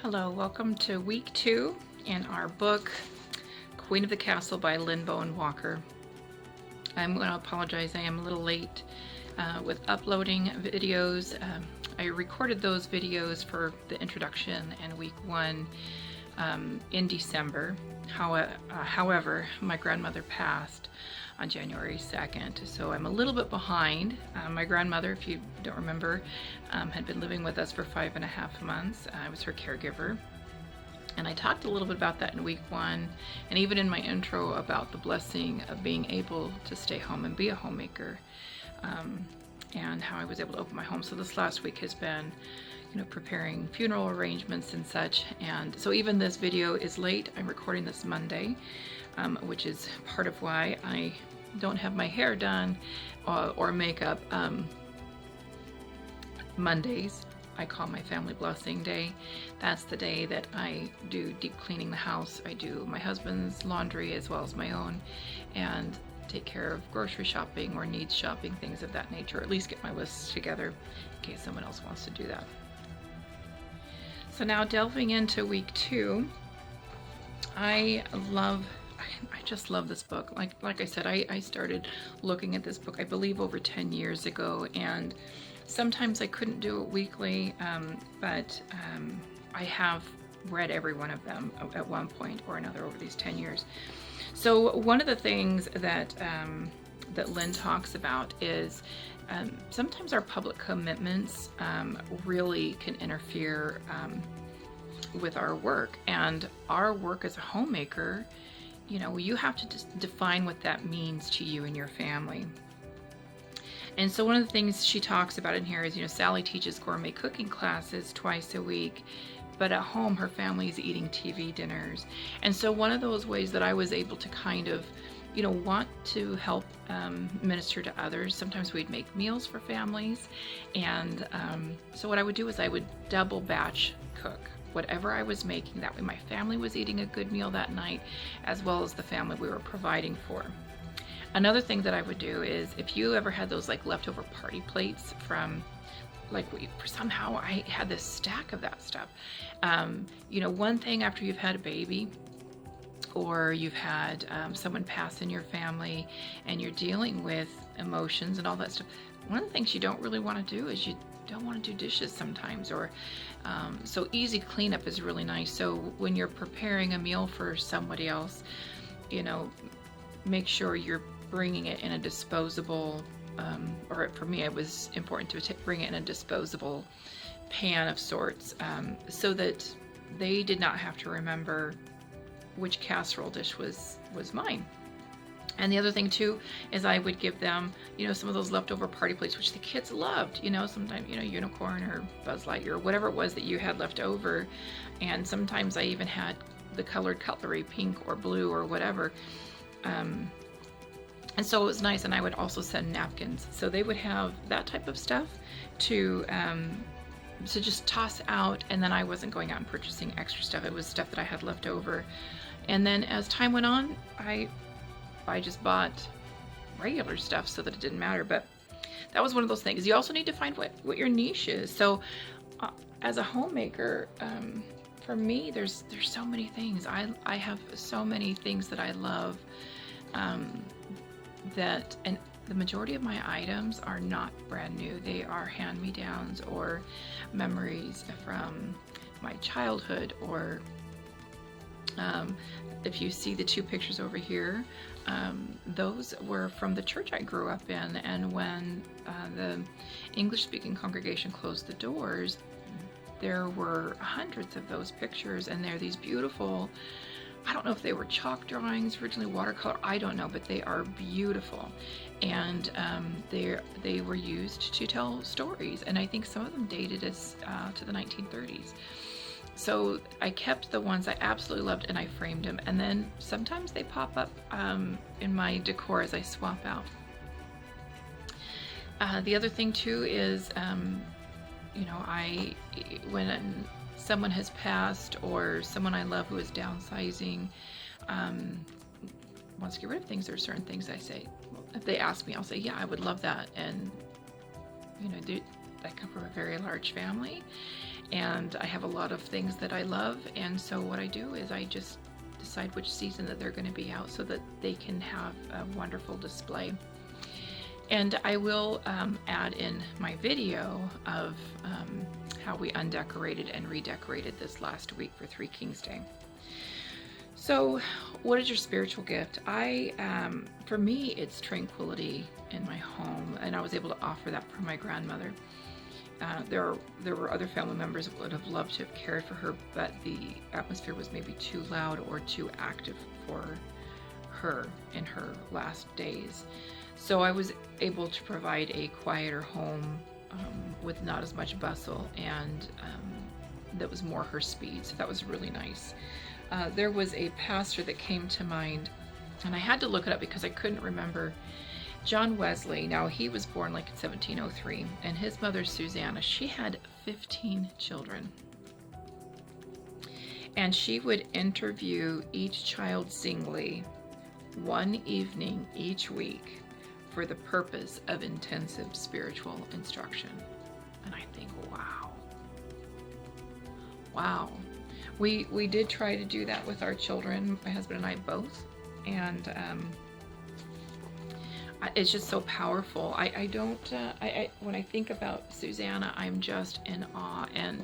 Hello, welcome to week 2 in our book, Queen of the Castle by Lynn Bowen Walker. I'm going to apologize, I am a little late with uploading videos. I recorded those videos for the introduction and week 1 in December. However, my grandmother passed on January 2nd, so I'm a little bit behind. My grandmother, if you don't remember, had been living with us for 5.5 months. I was her caregiver, and I talked a little bit about that in week 1, and even in my intro about the blessing of being able to stay home and be a homemaker, and how I was able to open my home. So this last week has been, preparing funeral arrangements and such, and so even this video is late. I'm recording this Monday, which is part of why I don't have my hair done or makeup. Mondays I call my family blessing day. That's the day that I do deep cleaning the house. I do my husband's laundry as well as my own, and take care of grocery shopping or needs shopping, things of that nature, or at least get my lists together in case someone else wants to do that. So now delving into week 2, I just love this book. Like I said, I started looking at this book, I believe, over 10 years ago, and sometimes I couldn't do it weekly, but I have read every one of them at one point or another over these 10 years. So one of the things that that Lynn talks about is sometimes our public commitments really can interfere with our work, and our work as a homemaker, you have to just define what that means to you and your family. And so one of the things she talks about in here is, Sally teaches gourmet cooking classes twice a week, but at home her family is eating TV dinners. And so one of those ways that I was able to kind of, want to help minister to others, sometimes we'd make meals for families. And so what I would do is I would double batch cook whatever I was making. That way my family was eating a good meal that night, as well as the family we were providing for. Another thing that I would do is, if you ever had those leftover party plates from somehow I had this stack of that stuff. One thing after you've had a baby, or you've had someone pass in your family and you're dealing with emotions and all that stuff, one of the things you don't really want to do is you don't want to do dishes sometimes, or so easy cleanup is really nice. So when you're preparing a meal for somebody else, make sure you're bringing it in a disposable, or for me it was important to bring it in a disposable pan of sorts, so that they did not have to remember which casserole dish was mine. And the other thing too is I would give them, some of those leftover party plates, which the kids loved, sometimes, unicorn or Buzz Lightyear or whatever it was that you had left over. And sometimes I even had the colored cutlery, pink or blue or whatever. And so it was nice. And I would also send napkins. So they would have that type of stuff to just toss out. And then I wasn't going out and purchasing extra stuff. It was stuff that I had left over. And then as time went on, I just bought regular stuff so that it didn't matter. But that was one of those things. You also need to find what your niche is. So as a homemaker, for me, there's so many things. I have so many things that I love, and the majority of my items are not brand new. They are hand-me-downs or memories from my childhood, or if you see the 2 pictures over here, those were from the church I grew up in. And when the English-speaking congregation closed the doors, there were hundreds of those pictures, and they're these beautiful, I don't know if they were chalk drawings, originally watercolor, I don't know, but they are beautiful. And they were used to tell stories, and I think some of them dated as to the 1930s. So I kept the ones I absolutely loved, and I framed them. And then sometimes they pop up in my decor as I swap out. The other thing too is, when someone has passed, or someone I love who is downsizing, wants to get rid of things, there are certain things I say, well, if they ask me, I'll say, yeah, I would love that. And I come from a very large family, and I have a lot of things that I love, and so what I do is I just decide which season that they're going to be out so that they can have a wonderful display. And I will add in my video of how we undecorated and redecorated this last week for Three Kings Day. So what is your spiritual gift? For me, it's tranquility in my home, and I was able to offer that for my grandmother. There were other family members that would have loved to have cared for her, but the atmosphere was maybe too loud or too active for her in her last days. So I was able to provide a quieter home with not as much bustle, and that was more her speed. So that was really nice. There was a pastor that came to mind, and I had to look it up because I couldn't remember. John Wesley, now he was born like in 1703, and his mother Susanna, she had 15 children. And she would interview each child singly one evening each week for the purpose of intensive spiritual instruction. And I think, wow. We did try to do that with our children, my husband and I both, and it's just so powerful. I when I think about Susanna, I'm just in awe, and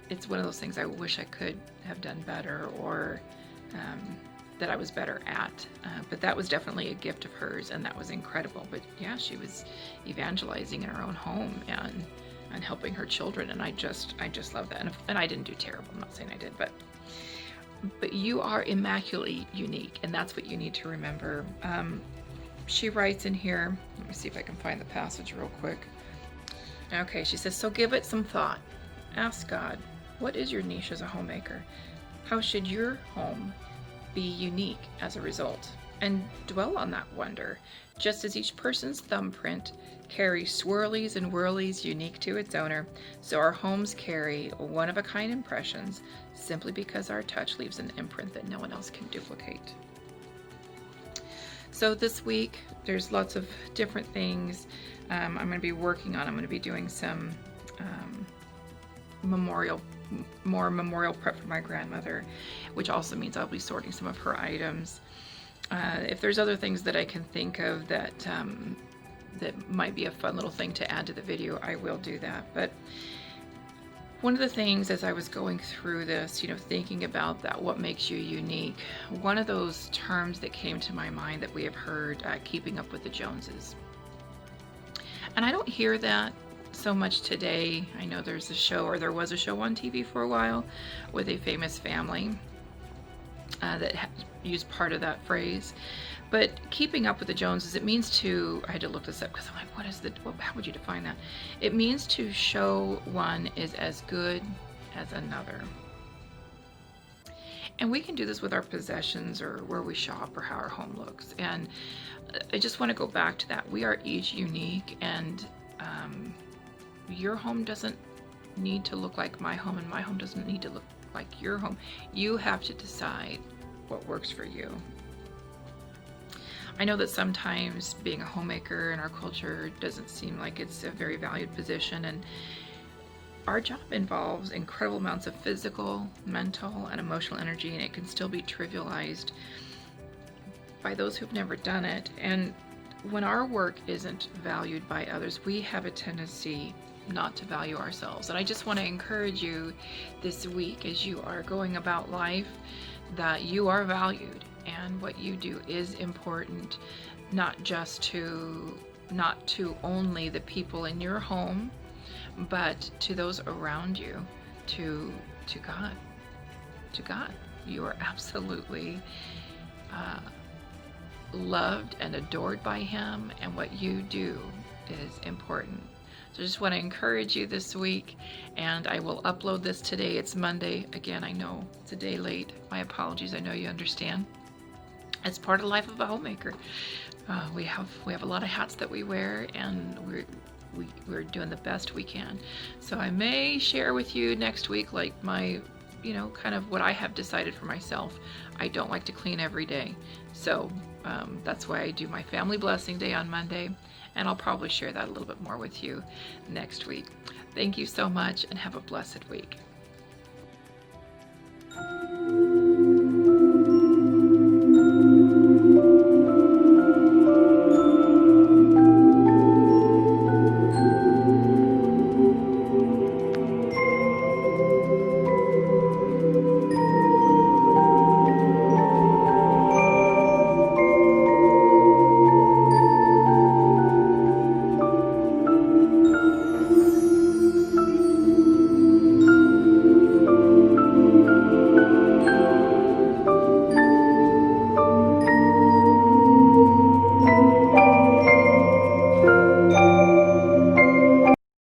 it's one of those things I wish I could have done better, or that I was better at. But that was definitely a gift of hers, and that was incredible. But yeah, she was evangelizing in her own home and helping her children, and I just love that. And I didn't do terrible. I'm not saying I did, but you are immaculately unique, and that's what you need to remember. She writes in here, let me see if I can find the passage real quick. Okay, she says, so give it some thought. Ask God, what is your niche as a homemaker? How should your home be unique as a result? And dwell on that wonder. Just as each person's thumbprint carries swirlies and whirlies unique to its owner, so our homes carry one-of-a-kind impressions simply because our touch leaves an imprint that no one else can duplicate. So this week, there's lots of different things I'm going to be working on. I'm going to be doing some memorial prep for my grandmother, which also means I'll be sorting some of her items. If there's other things that I can think of that that might be a fun little thing to add to the video, I will do that. But one of the things as I was going through this, thinking about that, what makes you unique, one of those terms that came to my mind that we have heard, keeping up with the Joneses. And I don't hear that so much today. I know there's a show, or there was a show on TV for a while with a famous family that used part of that phrase. But keeping up with the Joneses, it means to, I had to look this up because I'm like, how would you define that? It means to show one is as good as another. And we can do this with our possessions, or where we shop, or how our home looks. And I just want to go back to that. We are each unique, and your home doesn't need to look like my home, and my home doesn't need to look like your home. You have to decide what works for you. I know that sometimes being a homemaker in our culture doesn't seem like it's a very valued position, and our job involves incredible amounts of physical, mental, and emotional energy, and it can still be trivialized by those who've never done it. And when our work isn't valued by others, we have a tendency not to value ourselves. And I just want to encourage you this week, as you are going about life, that you are valued, and what you do is important, not to only the people in your home, but to those around you, to God. You are absolutely loved and adored by Him, and what you do is important. So I just want to encourage you this week, and I will upload this today. It's Monday. Again, I know it's a day late. My apologies. I know you understand. It's part of the life of a homemaker. We have a lot of hats that we wear, and we're doing the best we can. So I may share with you next week, like my, kind of what I have decided for myself. I don't like to clean every day. So that's why I do my family blessing day on Monday, And I'll probably share that a little bit more with you next week. Thank you so much and have a blessed week.